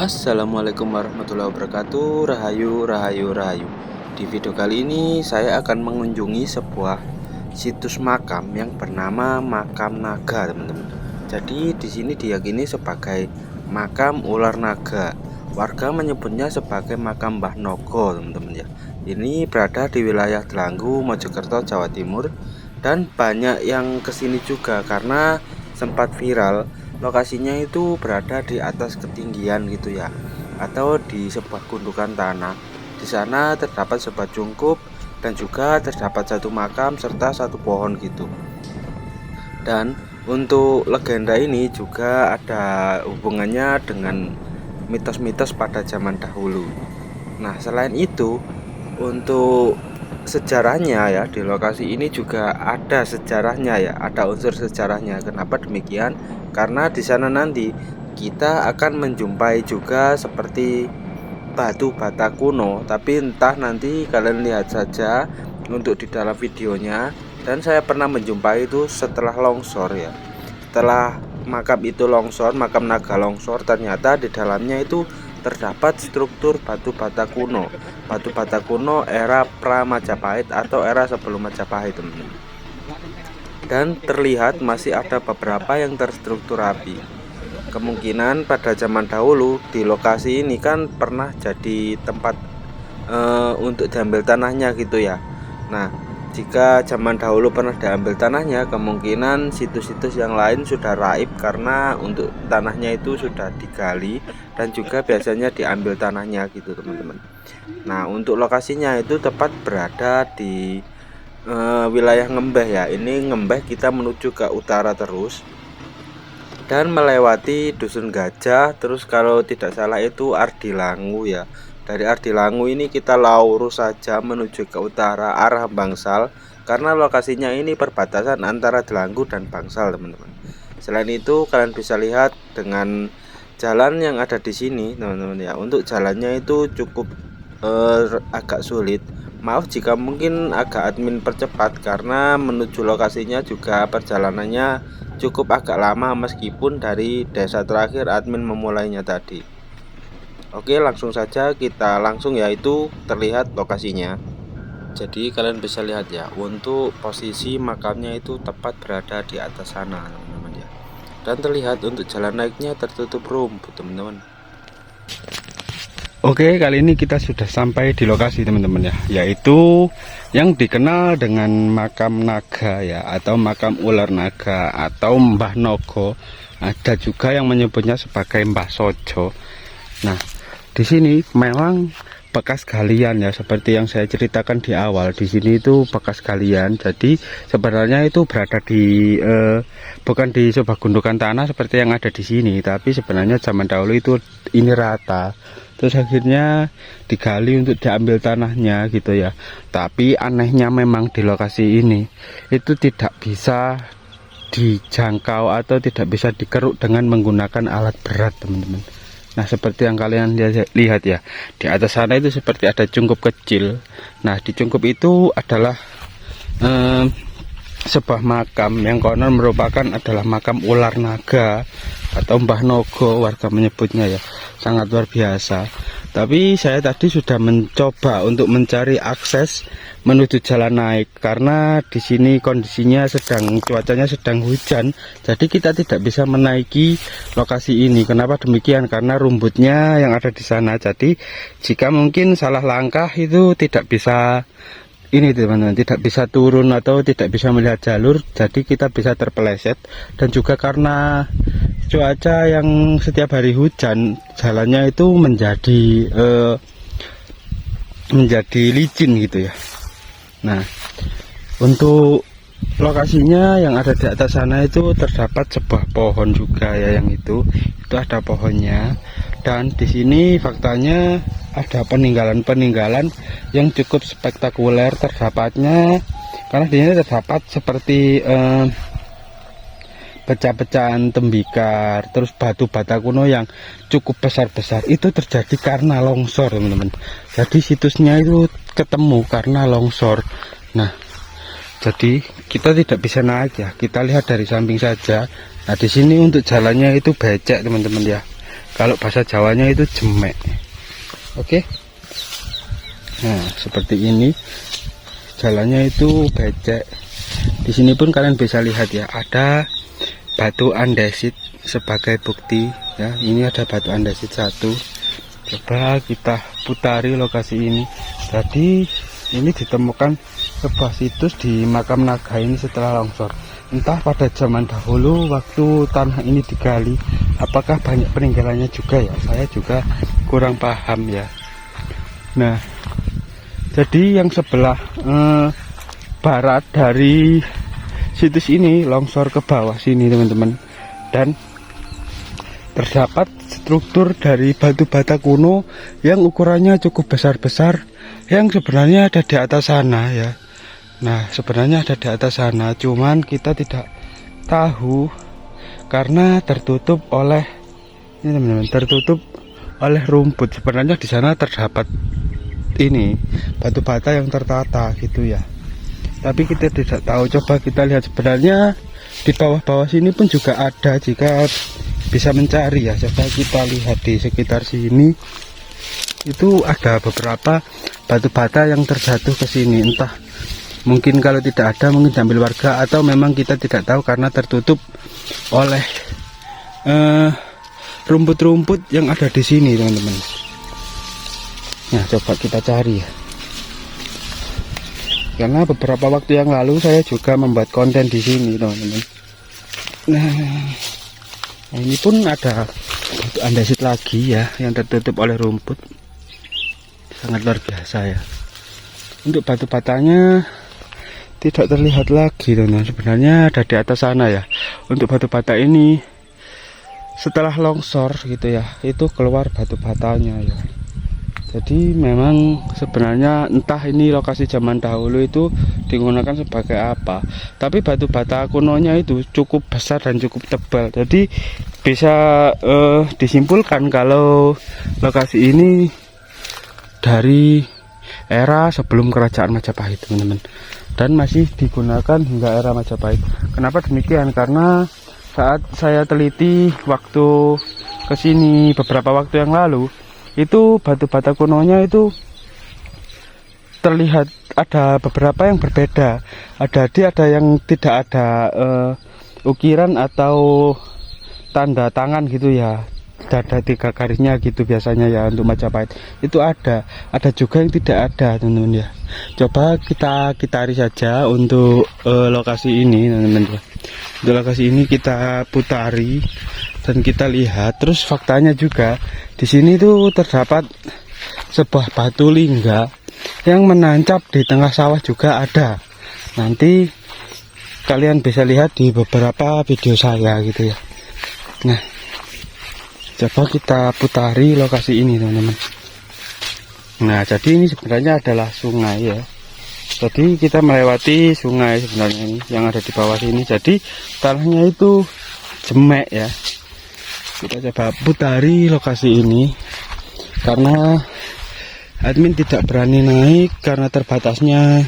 Assalamualaikum warahmatullahi wabarakatuh. Rahayu, rahayu, rahayu. Di video kali ini saya akan mengunjungi sebuah situs makam yang bernama Makam Naga, teman-teman. Jadi di sini diyakini sebagai makam ular naga. Warga menyebutnya sebagai makam Mbah Nogo, teman-teman ya. Ini berada di wilayah Delanggu, Mojokerto, Jawa Timur, dan banyak yang kesini juga karena sempat viral. Lokasinya itu berada di atas ketinggian gitu ya, atau di sebuah gundukan tanah. Di sana terdapat sebuah cungkup dan juga terdapat satu makam serta satu pohon gitu. Dan untuk legenda ini juga ada hubungannya dengan mitos-mitos pada zaman dahulu. Nah, selain itu untuk sejarahnya ya, di lokasi ini juga ada sejarahnya ya, ada unsur sejarahnya. Kenapa demikian? Karena di sana nanti kita akan menjumpai juga seperti batu bata kuno, tapi entah, nanti kalian lihat saja untuk di dalam videonya. Dan saya pernah menjumpai itu setelah longsor ya. Setelah makam itu longsor, makam naga longsor, ternyata di dalamnya itu terdapat struktur batu bata kuno. Batu bata kuno era pra Majapahit atau era sebelum Majapahit, teman-teman. Dan terlihat masih ada beberapa yang terstruktur rapi. Kemungkinan pada zaman dahulu di lokasi ini kan pernah jadi tempat untuk diambil tanahnya gitu ya. Nah, jika zaman dahulu pernah diambil tanahnya, kemungkinan situs-situs yang lain sudah raib karena untuk tanahnya itu sudah digali dan juga biasanya diambil tanahnya gitu, teman-teman. Nah, untuk lokasinya itu tepat berada di wilayah Ngembeh ya. Ini Ngembeh, kita menuju ke utara terus dan melewati Dusun Gajah. Terus kalau tidak salah itu Ardilangu ya. Dari Ardilangu ini kita lurus saja menuju ke utara arah Bangsal, karena lokasinya ini perbatasan antara Delanggu dan Bangsal, teman-teman. Selain itu kalian bisa lihat dengan jalan yang ada di sini, teman-teman ya. Untuk jalannya itu cukup agak sulit. Maaf jika mungkin agak admin percepat, karena menuju lokasinya juga perjalanannya cukup agak lama meskipun dari desa terakhir admin memulainya tadi. Oke, langsung saja kita yaitu terlihat lokasinya. Jadi kalian bisa lihat ya, untuk posisi makamnya itu tepat berada di atas sana, teman-teman ya. Dan terlihat untuk jalan naiknya tertutup rumput, teman-teman. Oke, kali ini kita sudah sampai di lokasi, teman-teman ya, yaitu yang dikenal dengan makam naga ya, atau makam ular naga atau Mbah Nogo. Ada juga yang menyebutnya sebagai Mbah Sojo. Nah, di sini memang bekas galian ya, seperti yang saya ceritakan di awal. Di sini itu bekas galian. Jadi sebenarnya itu berada di bukan di sebuah gundukan tanah seperti yang ada di sini, tapi sebenarnya zaman dahulu itu ini rata. Terus akhirnya digali untuk diambil tanahnya gitu ya. Tapi anehnya memang di lokasi ini itu tidak bisa dijangkau atau tidak bisa dikeruk dengan menggunakan alat berat, teman-teman. Nah, seperti yang kalian lihat ya, di atas sana itu seperti ada cungkup kecil. Nah, di cungkup itu adalah sebuah makam yang konon merupakan adalah makam ular naga atau Mbah Nogo, warga menyebutnya ya. Sangat luar biasa. Tapi saya tadi sudah mencoba untuk mencari akses menuju jalan naik, karena di sini kondisinya cuacanya sedang hujan, jadi kita tidak bisa menaiki lokasi ini. Kenapa demikian? Karena rumputnya yang ada di sana. Jadi jika mungkin salah langkah itu tidak bisa ini, teman-teman, tidak bisa turun atau tidak bisa melihat jalur, jadi kita bisa terpeleset. Dan juga karena cuaca yang setiap hari hujan, jalannya itu menjadi licin gitu ya. Nah, untuk lokasinya yang ada di atas sana itu terdapat sebuah pohon juga ya, yang itu ada pohonnya. Dan di sini faktanya ada peninggalan-peninggalan yang cukup spektakuler terdapatnya, karena di sini terdapat seperti pecah-pecahan tembikar, terus batu bata kuno yang cukup besar-besar. Itu terjadi karena longsor, teman-teman. Jadi situsnya itu ketemu karena longsor. Nah, jadi kita tidak bisa naik ya, kita lihat dari samping saja. Nah, di sini untuk jalannya itu becek, teman-teman ya, Kalau bahasa Jawanya itu jemek. Oke. Nah, seperti ini. Jalannya itu becek. Di sini pun kalian bisa lihat ya, ada batu andesit sebagai bukti ya. Ini ada batu andesit satu. Coba kita putari lokasi ini. Tadi ini ditemukan sebuah situs di makam naga ini setelah longsor. Entah pada zaman dahulu waktu tanah ini digali, apakah banyak peninggalannya juga ya, saya juga kurang paham ya. Nah, jadi yang sebelah barat dari situs ini longsor ke bawah sini teman-teman, dan terdapat struktur dari batu bata kuno yang ukurannya cukup besar-besar, yang sebenarnya ada di atas sana ya. Nah, sebenarnya ada di atas sana, cuman kita tidak tahu karena tertutup oleh ini teman-teman, tertutup oleh rumput. Sebenarnya di sana terdapat ini batu bata yang tertata gitu ya. Tapi kita tidak tahu. Coba kita lihat, sebenarnya di bawah-bawah sini pun juga ada jika bisa mencari ya. Coba kita lihat di sekitar sini. Itu ada beberapa batu bata yang terjatuh ke sini. Entah mungkin kalau tidak ada mungkin diambil warga, atau memang kita tidak tahu karena tertutup oleh rumput-rumput yang ada di sini teman-teman. Nah, coba kita cari ya. Karena beberapa waktu yang lalu saya juga membuat konten di sini teman-teman. Nah, ini pun ada batu andesit lagi ya yang tertutup oleh rumput. Sangat luar biasa ya. Untuk batu batanya tidak terlihat lagi teman-teman, sebenarnya ada di atas sana ya. Untuk batu bata ini setelah longsor gitu ya, itu keluar batu batanya ya. Jadi memang sebenarnya entah ini lokasi zaman dahulu itu digunakan sebagai apa, tapi batu bata kunonya itu cukup besar dan cukup tebal. Jadi bisa disimpulkan kalau lokasi ini dari era sebelum kerajaan Majapahit teman-teman, dan masih digunakan hingga era Majapahit. Kenapa demikian? Karena saat saya teliti waktu kesini beberapa waktu yang lalu, itu batu bata kunonya itu terlihat ada beberapa yang berbeda. Ada yang tidak ada ukiran atau tanda tangan gitu ya. Ada 3 garisnya gitu biasanya ya untuk Majapahit. Itu ada juga yang tidak ada teman-teman ya. Coba kita cari saja untuk lokasi ini teman-teman. Untuk lokasi ini kita putari dan kita lihat. Terus faktanya juga di sini tuh terdapat sebuah batu lingga yang menancap di tengah sawah juga ada. Nanti kalian bisa lihat di beberapa video saya gitu ya. Nah, coba kita putari lokasi ini teman-teman. Nah, jadi ini sebenarnya adalah sungai ya. Jadi kita melewati sungai sebenarnya ini yang ada di bawah sini. Jadi tanahnya itu jemek ya. Kita coba putari lokasi ini karena admin tidak berani naik karena terbatasnya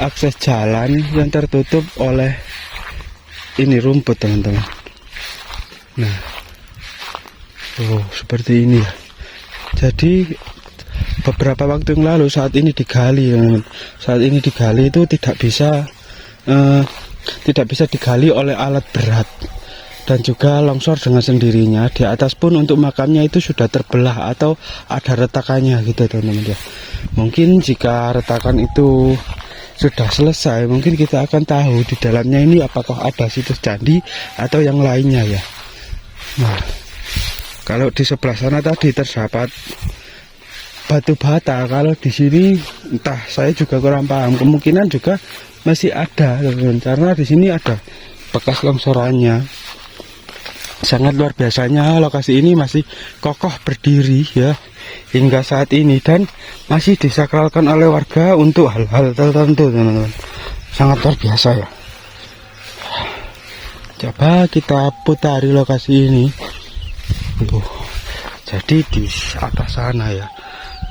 akses jalan yang tertutup oleh ini rumput teman-teman. Nah, seperti ini ya. Jadi beberapa waktu yang lalu saat ini digali teman-teman. Saat ini digali itu tidak bisa digali oleh alat berat. Dan juga longsor dengan sendirinya. Di atas pun untuk makamnya itu sudah terbelah atau ada retakannya gitu teman-teman ya. Mungkin jika retakan itu sudah selesai, mungkin kita akan tahu di dalamnya ini apakah ada situs candi atau yang lainnya ya. Nah, kalau di sebelah sana tadi terdapat batu bata, kalau di sini entah, saya juga kurang paham. Kemungkinan juga masih ada teman-teman, karena di sini ada bekas longsorannya. Sangat luar biasanya lokasi ini masih kokoh berdiri ya hingga saat ini, dan masih disakralkan oleh warga untuk hal-hal tertentu teman-teman. Sangat luar biasa ya. Coba kita putari lokasi ini. Jadi di atas sana ya,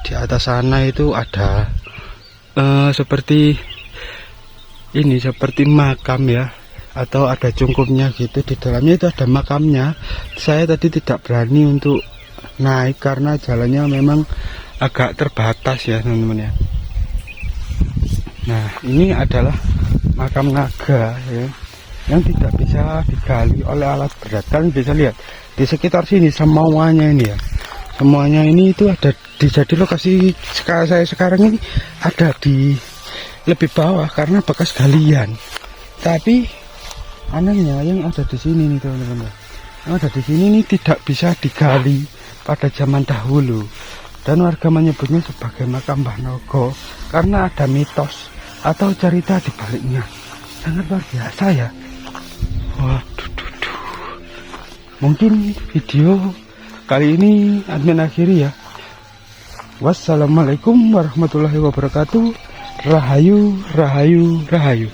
di atas sana itu ada seperti ini, seperti makam ya, atau ada cungkupnya gitu. Di dalamnya itu ada makamnya. Saya tadi tidak berani untuk naik karena jalannya memang agak terbatas ya teman-teman ya. Nah, ini adalah makam naga ya, yang tidak bisa digali oleh alat berat. Kalian bisa lihat di sekitar sini semuanya ini ya, semuanya ini itu ada di, jadi lokasi saya sekarang ini ada di lebih bawah karena bekas galian. Tapi anehnya yang ada di sini nih teman-teman, yang ada di sini ini tidak bisa digali pada zaman dahulu, dan warga menyebutnya sebagai makam Mbah Nogo karena ada mitos atau cerita di baliknya. Sangat luar biasa ya. Waduh, mungkin video kali ini admin akhiri ya. Wassalamualaikum warahmatullahi wabarakatuh. Rahayu, rahayu, rahayu.